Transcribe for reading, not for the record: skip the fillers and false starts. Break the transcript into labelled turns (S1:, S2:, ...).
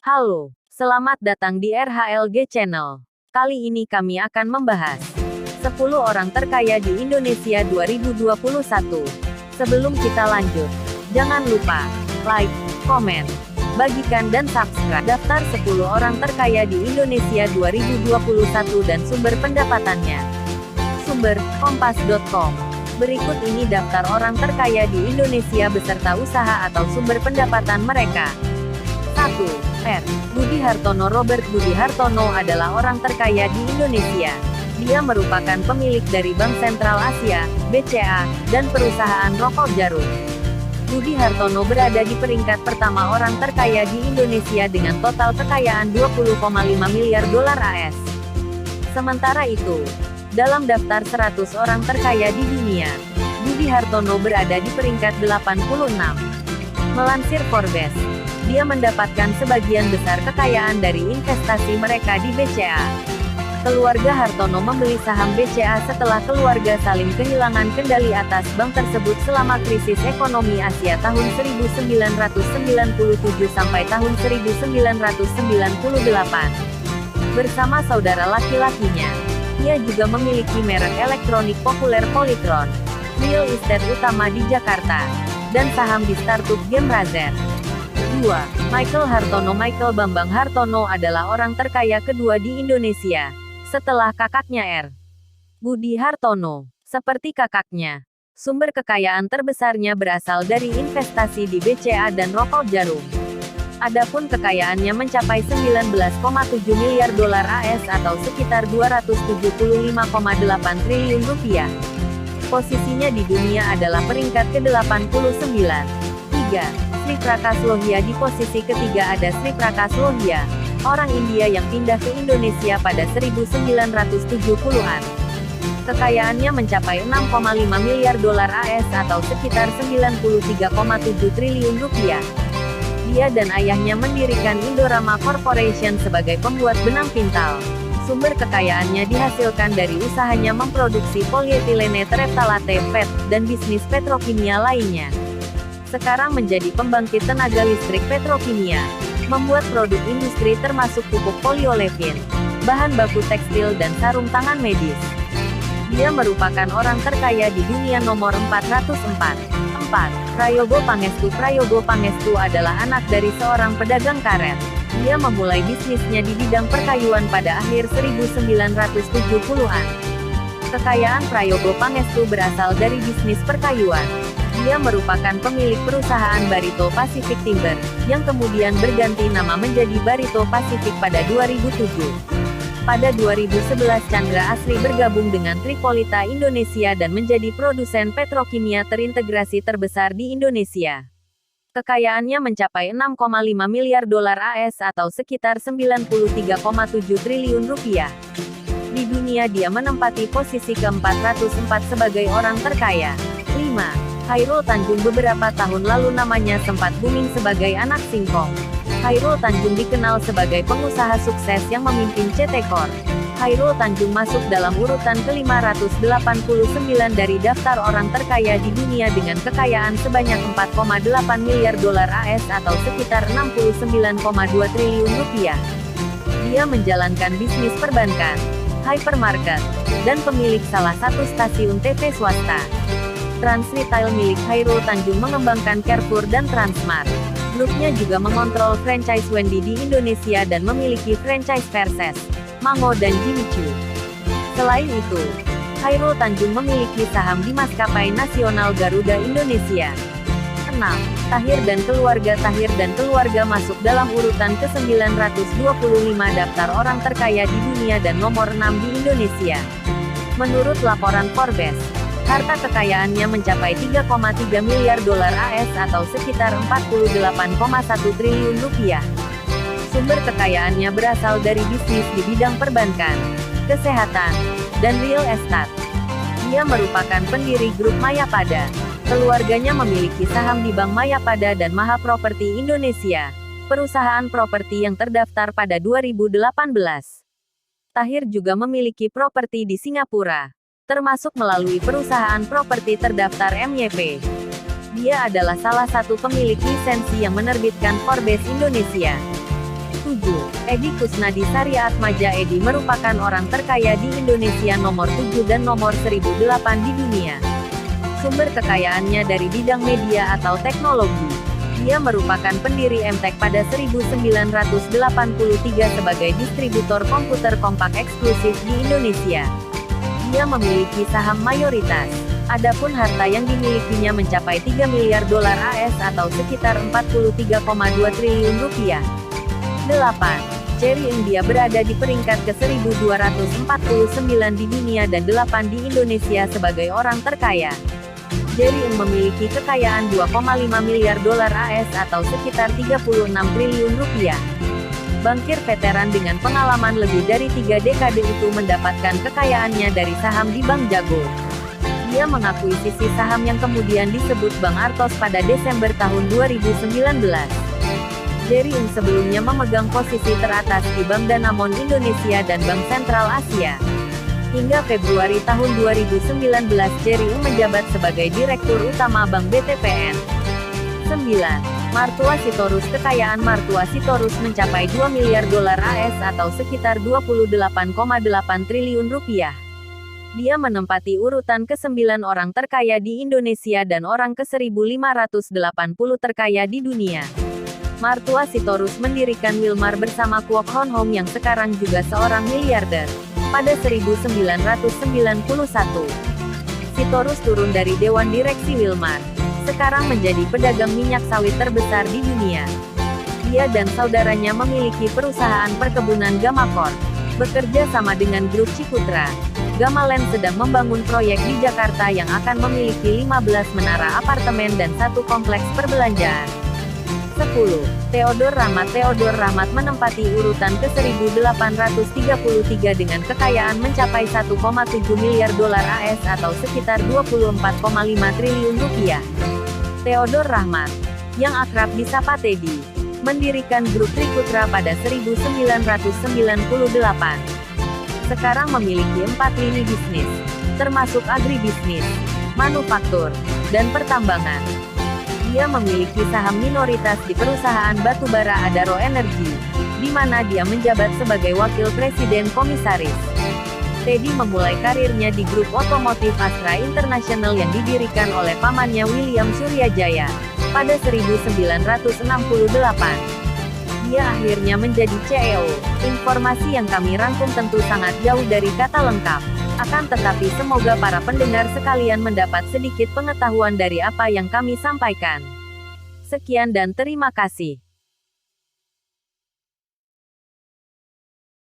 S1: Halo, selamat datang di RHLG Channel. Kali ini kami akan membahas 10 orang terkaya di Indonesia 2021. Sebelum kita lanjut, jangan lupa like, komen, bagikan dan subscribe daftar 10 orang terkaya di Indonesia 2021 dan sumber pendapatannya. Sumber, kompas.com. Berikut ini daftar orang terkaya di Indonesia beserta usaha atau sumber pendapatan mereka. 1. R. Budi Hartono. Robert Budi Hartono adalah orang terkaya di Indonesia. Dia merupakan pemilik dari Bank Sentral Asia, BCA, dan perusahaan rokok Jarum. Budi Hartono berada di peringkat pertama orang terkaya di Indonesia dengan total kekayaan 20,5 miliar dolar AS. Sementara itu, dalam daftar 100 orang terkaya di dunia, Budi Hartono berada di peringkat 86. Melansir Forbes, dia mendapatkan sebagian besar kekayaan dari investasi mereka di BCA. Keluarga Hartono membeli saham BCA setelah keluarga saling kehilangan kendali atas bank tersebut selama krisis ekonomi Asia tahun 1997 sampai tahun 1998. Bersama saudara laki-lakinya, ia juga memiliki merek elektronik populer Polytron, real estate utama di Jakarta, dan saham di startup game Razer. 2. Michael Hartono. Michael Bambang Hartono adalah orang terkaya kedua di Indonesia, setelah kakaknya R. Budi Hartono. Seperti kakaknya, sumber kekayaan terbesarnya berasal dari investasi di BCA dan rokok Jarum. Adapun kekayaannya mencapai 19,7 miliar dolar AS atau sekitar 275,8 triliun rupiah. Posisinya di dunia adalah peringkat ke-89. 3. Sri Prakash Lohia. Di posisi ketiga ada Sri Prakash Lohia, orang India yang pindah ke Indonesia pada 1970-an. Kekayaannya mencapai 6,5 miliar dolar AS atau sekitar 93,7 triliun rupiah. Dia dan ayahnya mendirikan Indorama Corporation sebagai pembuat benang pintal. Sumber kekayaannya dihasilkan dari usahanya memproduksi polietilene tereptalate (PET) dan bisnis petrokimia lainnya. Sekarang menjadi pembangkit tenaga listrik petrokimia, membuat produk industri termasuk pupuk poliolefin, bahan baku tekstil dan sarung tangan medis. Dia merupakan orang terkaya di dunia nomor 404. 4. Prayogo Pangestu. Prayogo Pangestu adalah anak dari seorang pedagang karet. Dia memulai bisnisnya di bidang perkayuan pada akhir 1970-an. Kekayaan Prayogo Pangestu berasal dari bisnis perkayuan. Dia merupakan pemilik perusahaan Barito Pacific Timber, yang kemudian berganti nama menjadi Barito Pacific pada 2007. Pada 2011 Chandra Asri bergabung dengan Tripolita Indonesia dan menjadi produsen petrokimia terintegrasi terbesar di Indonesia. Kekayaannya mencapai 6,5 miliar dolar AS atau sekitar 93,7 triliun rupiah. Di dunia dia menempati posisi ke-404 sebagai orang terkaya. 5. Khairul Tanjung. Beberapa tahun lalu namanya sempat booming sebagai anak singkong. Khairul Tanjung dikenal sebagai pengusaha sukses yang memimpin CT Corp. Khairul Tanjung masuk dalam urutan ke-589 dari daftar orang terkaya di dunia dengan kekayaan sebanyak 4,8 miliar dolar AS atau sekitar 69,2 triliun rupiah. Dia menjalankan bisnis perbankan, hypermarket, dan pemilik salah satu stasiun TV swasta. Trans Retail milik Khairul Tanjung mengembangkan Carrefour dan Transmart. Grupnya juga mengontrol franchise Wendy di Indonesia dan memiliki franchise Verses, Mango dan Jimmy Choo. Selain itu, Khairul Tanjung memiliki saham di maskapai nasional Garuda Indonesia. 6. Tahir dan keluarga. Tahir dan keluarga masuk dalam urutan ke-925 daftar orang terkaya di dunia dan nomor 6 di Indonesia. Menurut laporan Forbes, harta kekayaannya mencapai 3,3 miliar dolar AS atau sekitar 48,1 triliun rupiah. Sumber kekayaannya berasal dari bisnis di bidang perbankan, kesehatan, dan real estate. Dia merupakan pendiri grup Mayapada. Keluarganya memiliki saham di Bank Mayapada dan Maha Properti Indonesia, perusahaan properti yang terdaftar pada 2018. Tahir juga memiliki properti di Singapura, termasuk melalui perusahaan properti terdaftar MYP. Dia adalah salah satu pemilik lisensi yang menerbitkan Forbes Indonesia. 7. Edi Kusnadi Sariatmaja. Edi merupakan orang terkaya di Indonesia nomor 7 dan nomor 1008 di dunia. Sumber kekayaannya dari bidang media atau teknologi. Dia merupakan pendiri Emtek pada 1983 sebagai distributor komputer kompak eksklusif di Indonesia. Dia memiliki saham mayoritas. Adapun harta yang dimilikinya mencapai 3 miliar dolar AS atau sekitar 43,2 triliun rupiah. 8. Jerry Ng. Dia berada di peringkat ke-1249 di dunia dan 8 di Indonesia sebagai orang terkaya. Jerry Ng memiliki kekayaan 2,5 miliar dolar AS atau sekitar 36 triliun rupiah. Bankir veteran dengan pengalaman lebih dari 3 dekade itu mendapatkan kekayaannya dari saham di Bank Jago. Dia mengakuisisi saham yang kemudian disebut Bank Artos pada Desember tahun 2019. Jerry Ng sebelumnya memegang posisi teratas di Bank Danamon Indonesia dan Bank Sentral Asia. Hingga Februari tahun 2019 Jerry Ng menjabat sebagai Direktur Utama Bank BTPN. 9. Martua Sitorus. Kekayaan Martua Sitorus mencapai 2 miliar dolar AS atau sekitar 28,8 triliun rupiah. Dia menempati urutan ke-9 orang terkaya di Indonesia dan orang ke-1580 terkaya di dunia. Martua Sitorus mendirikan Wilmar bersama Kwok Hon Hong yang sekarang juga seorang miliarder. Pada 1991, Sitorus turun dari Dewan Direksi Wilmar. Sekarang menjadi pedagang minyak sawit terbesar di dunia. Dia dan saudaranya memiliki perusahaan perkebunan Gamakor. Bekerja sama dengan grup Ciputra, Gamaland sedang membangun proyek di Jakarta yang akan memiliki 15 menara apartemen dan 1 kompleks perbelanjaan. 10. Theodor Rahmat. Theodor Rahmat menempati urutan ke-1833 dengan kekayaan mencapai 1,7 miliar dolar AS atau sekitar 24,5 triliun rupiah. Theodor Rahmat, yang akrab disapa Teddy, mendirikan grup Triputra pada 1998. Sekarang memiliki 4 lini bisnis, termasuk agribisnis, manufaktur, dan pertambangan. Dia memiliki saham minoritas di perusahaan batubara Adaro Energy, di mana dia menjabat sebagai wakil presiden komisaris. Teddy memulai karirnya di grup otomotif Astra International yang didirikan oleh pamannya William Suryajaya pada 1968. Dia akhirnya menjadi CEO. Informasi yang kami rangkum tentu sangat jauh dari kata lengkap. Akan tetapi semoga para pendengar sekalian mendapat sedikit pengetahuan dari apa yang kami sampaikan. Sekian dan terima kasih.